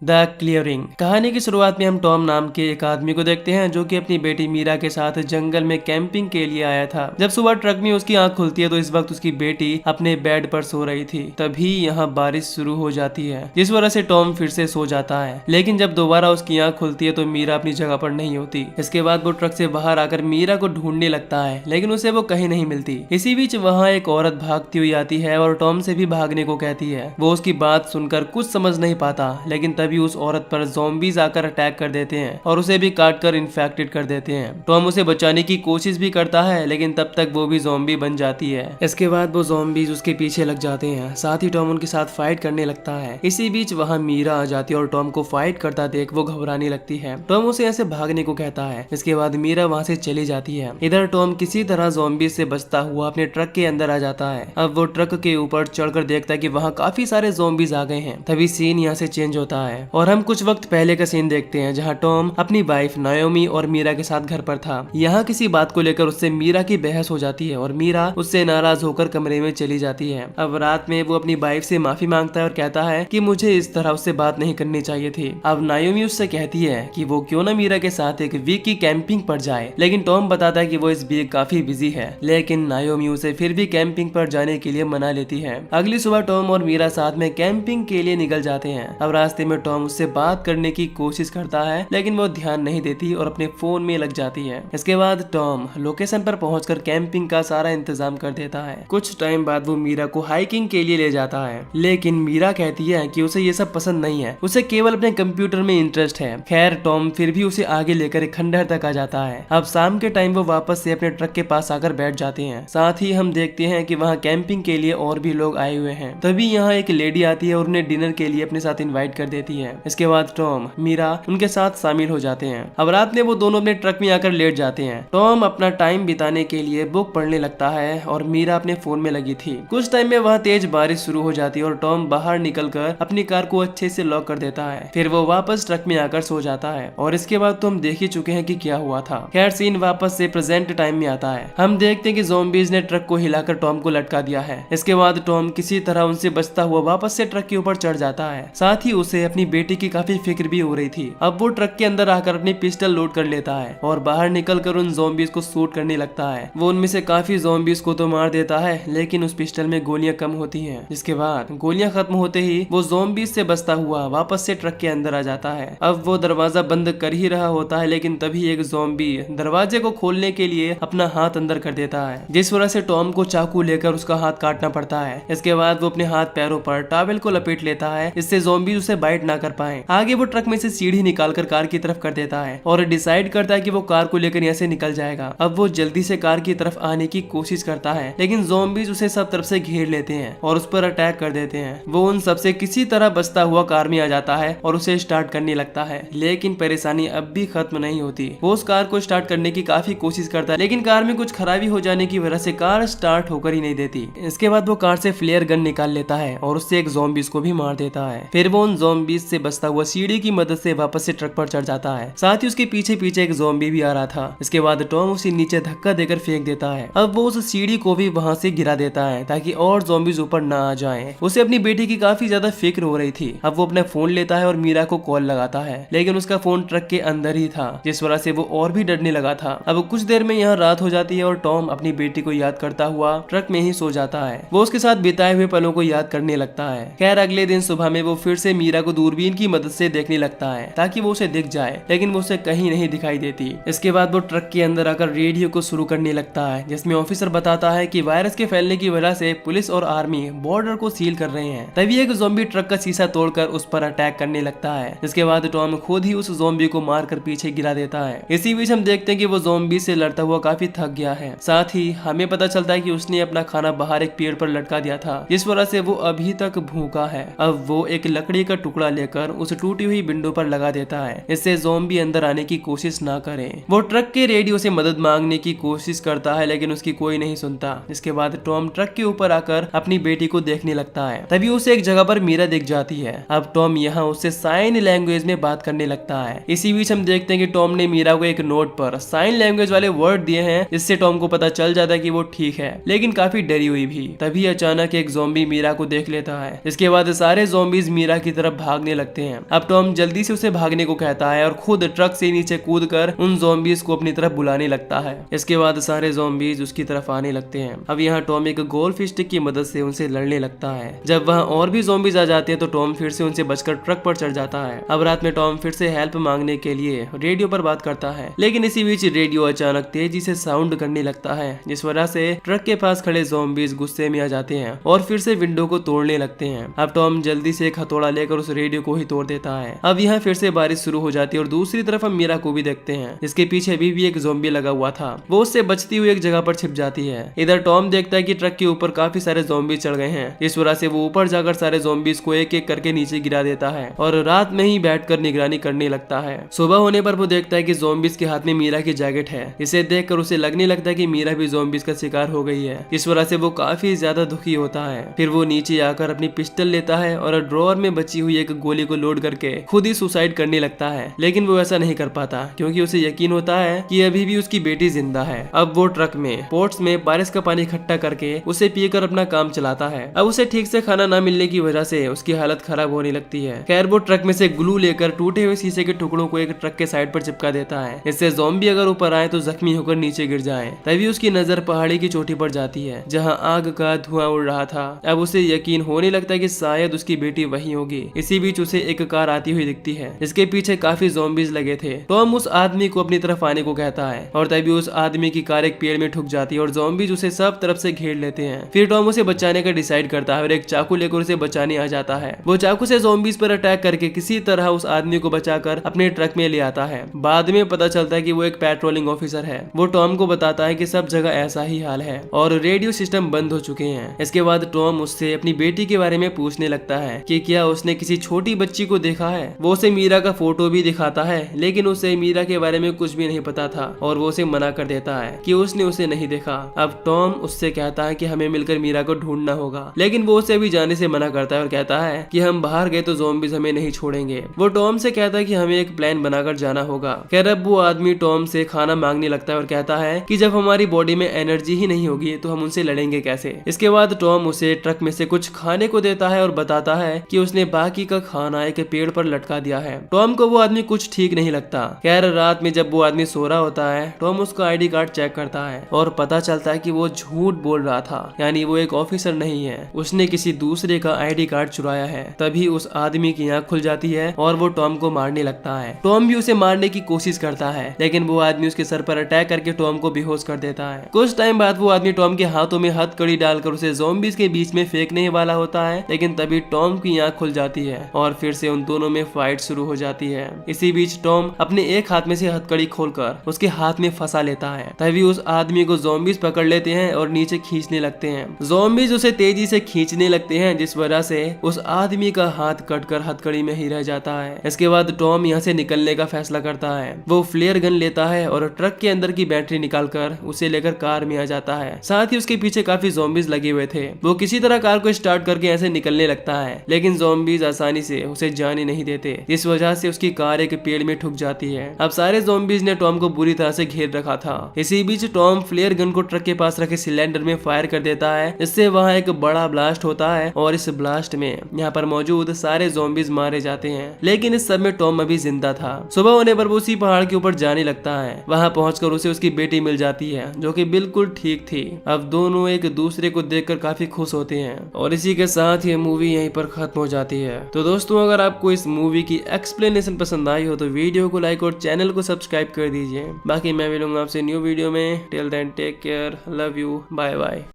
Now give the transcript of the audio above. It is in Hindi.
The clearing. कहानी की शुरुआत में हम टॉम नाम के एक आदमी को देखते हैं जो कि अपनी बेटी मीरा के साथ जंगल में कैंपिंग के लिए आया था। जब सुबह ट्रक में उसकी आंख खुलती है तो इस वक्त उसकी बेटी अपने बेड पर सो रही थी। तभी यहाँ बारिश शुरू हो जाती है जिस वजह से टॉम फिर से सो जाता है, लेकिन जब दोबारा उसकी आंख खुलती है तो मीरा अपनी जगह पर नहीं होती। इसके बाद वो ट्रक से बाहर आकर मीरा को ढूंढने लगता है, लेकिन उसे वो कहीं नहीं मिलती। इसी बीच वहाँ एक औरत भागती हुई आती है और टॉम से भी भागने को कहती है। वो उसकी बात सुनकर कुछ समझ नहीं पाता, लेकिन तभी उस औरत पर ज़ॉम्बीज आकर अटैक कर देते हैं और उसे भी काट कर इन्फेक्टेड कर देते हैं। टॉम उसे बचाने की कोशिश भी करता है, लेकिन तब तक वो भी ज़ॉम्बी बन जाती है। इसके बाद वो ज़ॉम्बीज उसके पीछे लग जाते हैं, साथ ही टॉम उनके साथ फाइट करने लगता है। इसी बीच वहाँ मीरा आ जाती है और टॉम को फाइट करता देख वो घबराने लगती है। टॉम उसे ऐसे भागने को कहता है। इसके बाद मीरा वहाँ से चली जाती है। इधर टॉम किसी तरह ज़ॉम्बीज से बचता हुआ अपने ट्रक के अंदर आ जाता है। अब वो ट्रक के ऊपर चढ़कर देखता है कि वहाँ काफी सारे ज़ॉम्बीज आ गए हैं। तभी सीन यहाँ से चेंज होता है और हम कुछ वक्त पहले का सीन देखते हैं जहाँ टॉम अपनी वाइफ नायोमी और मीरा के साथ घर पर था। यहाँ किसी बात को लेकर उससे मीरा की बहस हो जाती है और मीरा उससे नाराज होकर कमरे में चली जाती है। अब रात में वो अपनी वाइफ से माफी मांगता है और कहता है कि मुझे इस तरह उससे बात नहीं करनी चाहिए थी। अब नायोमी उससे कहती है कि वो क्यों ना मीरा के साथ एक वीक की कैंपिंग पर जाए, लेकिन टॉम बताता है कि वो इस वीक काफी बिजी है, लेकिन नायोमी उसे फिर भी कैंपिंग पर जाने के लिए मना लेती है। अगली सुबह टॉम और मीरा साथ में कैंपिंग के लिए निकल जाते हैं। अब रास्ते में टॉम उससे बात करने की कोशिश करता है, लेकिन वो ध्यान नहीं देती और अपने फोन में लग जाती है। इसके बाद टॉम लोकेशन पर पहुंचकर कैंपिंग का सारा इंतजाम कर देता है। कुछ टाइम बाद वो मीरा को हाइकिंग के लिए ले जाता है, लेकिन मीरा कहती है कि उसे ये सब पसंद नहीं है, उसे केवल अपने कंप्यूटर में इंटरेस्ट है। खैर टॉम फिर भी उसे आगे लेकर एक खंडहर तक आ जाता है। अब शाम के टाइम वो वापस से अपने ट्रक के पास आकर बैठ जाते हैं। साथ ही हम देखते हैं कि वहाँ कैंपिंग के लिए और भी लोग आए हुए हैं। तभी यहाँ एक लेडी आती है और उन्हें डिनर के लिए अपने साथ इनवाइट कर देती है। इसके बाद टॉम मीरा उनके साथ शामिल हो जाते हैं। अब रात में वो दोनों अपने ट्रक में आकर लेट जाते हैं। टॉम अपना टाइम बिताने के लिए बुक पढ़ने लगता है और मीरा अपने फोन में लगी थी। कुछ टाइम में वहाँ तेज बारिश शुरू हो जाती है और टॉम बाहर निकलकर अपनी कार को अच्छे से लॉक कर देता है। फिर वो वापस ट्रक में आकर सो जाता है और इसके बाद तो हम देख ही चुके हैं कि क्या हुआ था। खैर सीन वापस से प्रेजेंट टाइम में आता है। हम देखते हैं कि ज़ॉम्बीज ने ट्रक को हिलाकर टॉम को लटका दिया है। इसके बाद टॉम किसी तरह उनसे बचता हुआ वापस से ट्रक के ऊपर चढ़ जाता है। साथ ही उसे अपनी बेटी की काफी फिक्र भी हो रही थी। अब वो ट्रक के अंदर आकर अपनी पिस्टल लोड कर लेता है और बाहर निकलकर उन ज़ॉम्बीज को शूट करने लगता है। वो उनमें से काफी ज़ॉम्बीज को तो मार देता है, लेकिन उस पिस्टल में गोलियां कम होती हैं। जिसके बाद गोलियां खत्म होते ही वो ज़ॉम्बीज से बचता हुआ वापस से ट्रक के अंदर आ जाता है। अब वो दरवाजा बंद कर ही रहा होता है, लेकिन तभी एक ज़ॉम्बी दरवाजे को खोलने के लिए अपना हाथ अंदर कर देता है, जिस वजह से टॉम को चाकू लेकर उसका हाथ काटना पड़ता है। इसके बाद वो अपने हाथ पैरों पर टॉवेल को लपेट लेता है, इससे ज़ॉम्बीज उसे बाइट ना कर पाए। आगे वो ट्रक में से सीढ़ी निकालकर कार की तरफ कर देता है और डिसाइड करता है कि वो कार को लेकर यहाँ से निकल जाएगा। अब वो जल्दी से कार की तरफ आने की कोशिश करता है, लेकिन ज़ॉम्बीज उसे सब तरफ से घेर लेते हैं और उस पर अटैक कर देते हैं। वो उन सबसे किसी तरह बचता हुआ कार में आ जाता है और उसे स्टार्ट करने लगता है, लेकिन परेशानी अब भी खत्म नहीं होती। वो उस कार को स्टार्ट करने की काफी कोशिश करता है, लेकिन कार में कुछ खराबी हो जाने की वजह से कार स्टार्ट होकर ही नहीं देती। इसके बाद वो कार से फ्लेयर गन निकाल लेता है और उससे एक ज़ॉम्बीज को भी मार देता है। फिर वो उन ज़ॉम्बीज से बचता हुआ सीढ़ी की मदद से वापस से ट्रक पर चढ़ जाता है। साथ ही उसके पीछे पीछे एक ज़ॉम्बी भी आ रहा था। इसके बाद टॉम उसे नीचे धक्का देकर फेंक देता है। अब वो उस सीढ़ी को भी वहाँ से गिरा देता है ताकि और ज़ॉम्बीज ऊपर ना आ जाएं। उसे अपनी बेटी की काफी ज्यादा फिक्र हो रही थी। अब वो अपना फोन लेता है और मीरा को कॉल लगाता है, लेकिन उसका फोन ट्रक के अंदर ही था, जिस वजह से वो और भी डरने लगा था। अब कुछ देर में यहाँ रात हो जाती है और टॉम अपनी बेटी को याद करता हुआ ट्रक में ही सो जाता है। वो उसके साथ बिताए हुए पलों को याद करने लगता है। खैर अगले दिन सुबह में वो फिर से मीरा को दूरबीन की मदद से देखने लगता है ताकि वो उसे दिख जाए, लेकिन वो उसे कहीं नहीं दिखाई देती। इसके बाद वो ट्रक के अंदर आकर रेडियो को शुरू करने लगता है, जिसमें ऑफिसर बताता है कि वायरस के फैलने की वजह से पुलिस और आर्मी बॉर्डर को सील कर रहे हैं। तभी एक ज़ॉम्बी ट्रक का शीशा तोड़कर उस पर अटैक करने लगता है। इसके बाद टॉम खुद ही उस ज़ॉम्बी को मारकर पीछे गिरा देता है। इसी बीच हम देखते हैं कि वो ज़ॉम्बी से लड़ता हुआ काफी थक गया है। साथ ही हमें पता चलता है कि उसने अपना खाना बाहर एक पेड़ पर लटका दिया था, जिस वजह से वो अभी तक भूखा है। अब वो एक लकड़ी का टुकड़ा लेकर उस टूटी हुई विंडो पर लगा देता है, इससे ज़ॉम्बी अंदर आने की कोशिश ना करे। वो ट्रक के रेडियो से मदद मांगने की कोशिश करता है, लेकिन उसकी कोई नहीं सुनता। इसके बाद टॉम ट्रक के ऊपर आकर अपनी बेटी को देखने लगता है। तभी उसे एक जगह पर मीरा दिख जाती है। अब टॉम यहाँ उससे साइन लैंग्वेज में बात करने लगता है। इसी बीच हम देखते हैं कि टॉम ने मीरा को एक नोट पर साइन लैंग्वेज वाले वर्ड दिए हैं, जिससे टॉम को पता चल जाता है कि वो ठीक है, लेकिन काफी डरी हुई भी। तभी अचानक एक ज़ॉम्बी मीरा को देख लेता है। इसके बाद सारे ज़ॉम्बीज मीरा की तरफ भागने भागने लगते हैं। अब टॉम जल्दी से उसे भागने को कहता है और खुद ट्रक से नीचे कूदकर उन ज़ॉम्बीज को अपनी तरफ बुलाने लगता है। इसके बाद सारे ज़ॉम्बीज उसकी तरफ आने लगते हैं। अब यहाँ टॉम एक गोल्फ स्टिक की मदद से उनसे लड़ने लगता है। जब वहाँ और भी ज़ॉम्बीज आ जाते हैं तो टॉम फिर से उनसे बचकर ट्रक पर चढ़ जाता है। अब रात में टॉम फिर से हेल्प मांगने के लिए रेडियो पर बात करता है, लेकिन इसी बीच रेडियो अचानक तेजी से साउंड करने लगता है, जिस वजह से ट्रक के पास खड़े ज़ॉम्बीज गुस्से में आ जाते हैं और फिर से विंडो को तोड़ने लगते हैं। अब टॉम जल्दी से एक हथौड़ा लेकर उस रेडियो को ही तोड़ देता है। अब यहाँ फिर से बारिश शुरू हो जाती है और दूसरी तरफ हम मीरा को भी देखते हैं, जिसके पीछे अभी भी एक ज़ॉम्बी लगा हुआ था। वो उससे बचती हुई एक जगह पर छिप जाती है। इधर टॉम देखता है कि ट्रक के ऊपर काफी सारे ज़ॉम्बी चढ़ गए हैं। इस वजह से वो ऊपर जाकर सारे ज़ॉम्बीज को एक एक करके नीचे गिरा देता है और रात में ही बैठकर निगरानी करने लगता है। सुबह होने पर वो देखता है कि ज़ॉम्बीज के हाथ में मीरा की जैकेट है। इसे देखकर उसे लगने लगता है कि मीरा भी ज़ॉम्बीज का शिकार हो गई है। इस वजह से वो काफी ज्यादा दुखी होता है। फिर वो नीचे आकर अपनी पिस्टल लेता है और ड्रॉअर में बची हुई एक गोली को लोड करके खुद ही सुसाइड करने लगता है, लेकिन वो ऐसा नहीं कर पाता क्योंकि उसे यकीन होता है कि अभी भी उसकी बेटी जिंदा है। अब वो ट्रक में पोट्स में बारिश का पानी इकट्ठा करके उसे पीकर अपना काम चलाता है। अब उसे ठीक से खाना न मिलने की वजह से उसकी हालत खराब होने लगती है। खैर वो ट्रक में से ग्लू लेकर टूटे हुए शीशे के टुकड़ों को एक ट्रक के साइड पर चिपका देता है। इससे ज़ॉम्बी अगर ऊपर आए तो जख्मी होकर नीचे गिर जाए। तभी उसकी नजर पहाड़ी की चोटी पर जाती है जहाँ आग का धुआं उड़ रहा था। अब उसे यकीन होने लगता है कि शायद उसकी बेटी वही होगी। इसी बीच उसे एक कार आती हुई दिखती है, जिसके पीछे काफी ज़ॉम्बीज लगे थे। टॉम उस आदमी को अपनी तरफ आने को कहता है और तभी उस आदमी की कार एक पेड़ में ठुक जाती है और ज़ॉम्बीज उसे सब तरफ से घेर लेते हैं। फिर टॉम उसे बचाने का डिसाइड करता है और एक चाकू लेकर उसे बचाने आ जाता है। वो चाकू से ज़ॉम्बीज पर अटैक करके किसी तरह उस आदमी को बचाकर अपने ट्रक में ले आता है। बाद में पता चलता है कि वो एक पेट्रोलिंग ऑफिसर है। वो टॉम को बताता है कि सब जगह ऐसा ही हाल है और रेडियो सिस्टम बंद हो चुके हैं। इसके बाद टॉम उससे अपनी बेटी के बारे में पूछने लगता है कि क्या उसने किसी छोटी बच्ची को देखा है। वो उसे मीरा का फोटो भी दिखाता है, लेकिन उसे मीरा के बारे में कुछ भी नहीं पता था और वो उसे मना कर देता है कि उसने उसे नहीं देखा। अब टॉम उससे कहता है कि हमें मिलकर मीरा को ढूंढना होगा, लेकिन वो उसे अभी जाने से मना करता है और कहता है कि हम बाहर गए तो ज़ॉम्बीज हमें नहीं छोड़ेंगे। वो टॉम से कहता है कि हमें एक प्लान बनाकर जाना होगा। खैर अब वो आदमी टॉम से खाना मांगने लगता है और कहता है कि जब हमारी बॉडी में एनर्जी ही नहीं होगी तो हम उनसे लड़ेंगे कैसे। इसके बाद टॉम उसे ट्रक में से कुछ खाने को देता है और बताता है कि उसने बाकी का खाना एक पेड़ पर लटका दिया है। टॉम को वो आदमी कुछ ठीक नहीं लगता। खैर रात में जब वो आदमी सो रहा होता है, टॉम उसका आईडी कार्ड चेक करता है और पता चलता है कि वो झूठ बोल रहा था, यानी वो एक ऑफिसर नहीं है, उसने किसी दूसरे का आईडी कार्ड चुराया है। तभी उस आदमी की आंख खुल जाती है और वो टॉम को मारने लगता है। टॉम भी उसे मारने की कोशिश करता है, लेकिन वो आदमी उसके सर पर अटैक करके टॉम को बेहोश कर देता है। कुछ टाइम बाद वो आदमी टॉम के हाथों में हथकड़ी डालकर उसे ज़ॉम्बीज के बीच में फेंकने वाला होता है, लेकिन तभी टॉम की आंख खुल जाती है और फिर से उन दोनों में फाइट शुरू हो जाती है। इसी बीच टॉम अपने एक हाथ में से हथकड़ी खोलकर उसके हाथ में फंसा लेता है। तभी उस आदमी को ज़ॉम्बीज पकड़ लेते हैं और नीचे खींचने लगते हैं। ज़ॉम्बीज उसे तेजी से खींचने लगते हैं, जिस वजह से उस आदमी का हाथ कटकर हथकड़ी में ही रह जाता है। इसके बाद टॉम यहाँ से निकलने का फैसला करता है। वो फ्लेयर गन लेता है और ट्रक के अंदर की बैटरी निकालकर उसे लेकर कार में आ जाता है। साथ ही उसके पीछे काफी ज़ॉम्बीज लगे हुए थे। वो किसी तरह कार को स्टार्ट करके ऐसे निकलने लगता है, लेकिन ज़ॉम्बीज आसानी से उसे जाने नहीं देते। इस वजह से उसकी कार एक पेड़ में ठुक जाती है। अब सारे ज़ॉम्बीज ने टॉम को बुरी तरह से घेर रखा था। इसी बीच टॉम फ्लेयर गन को ट्रक के पास रखे सिलेंडर में फायर कर देता है। इससे वहाँ एक बड़ा ब्लास्ट होता है और इस ब्लास्ट में यहाँ पर मौजूद सारे ज़ॉम्बीज मारे जाते हैं, लेकिन इस सब में टॉम अभी जिंदा था। सुबह होने पर वो उसी पहाड़ के ऊपर जाने लगता है। वहाँ पहुंचकर उसे उसकी बेटी मिल जाती है, जो कि बिल्कुल ठीक थी। अब दोनों एक दूसरे को देखकर काफी खुश होते हैं और इसी के साथ ये मूवी यहीं पर खत्म हो जाती है। तो दोस्तों अगर आपको इस मूवी की एक्सप्लेनेशन पसंद आई हो तो वीडियो को लाइक और चैनल को सब्सक्राइब कर दीजिए। बाकी मैं मिलूंगा आपसे न्यू वीडियो में। Till then take care, love you, bye bye.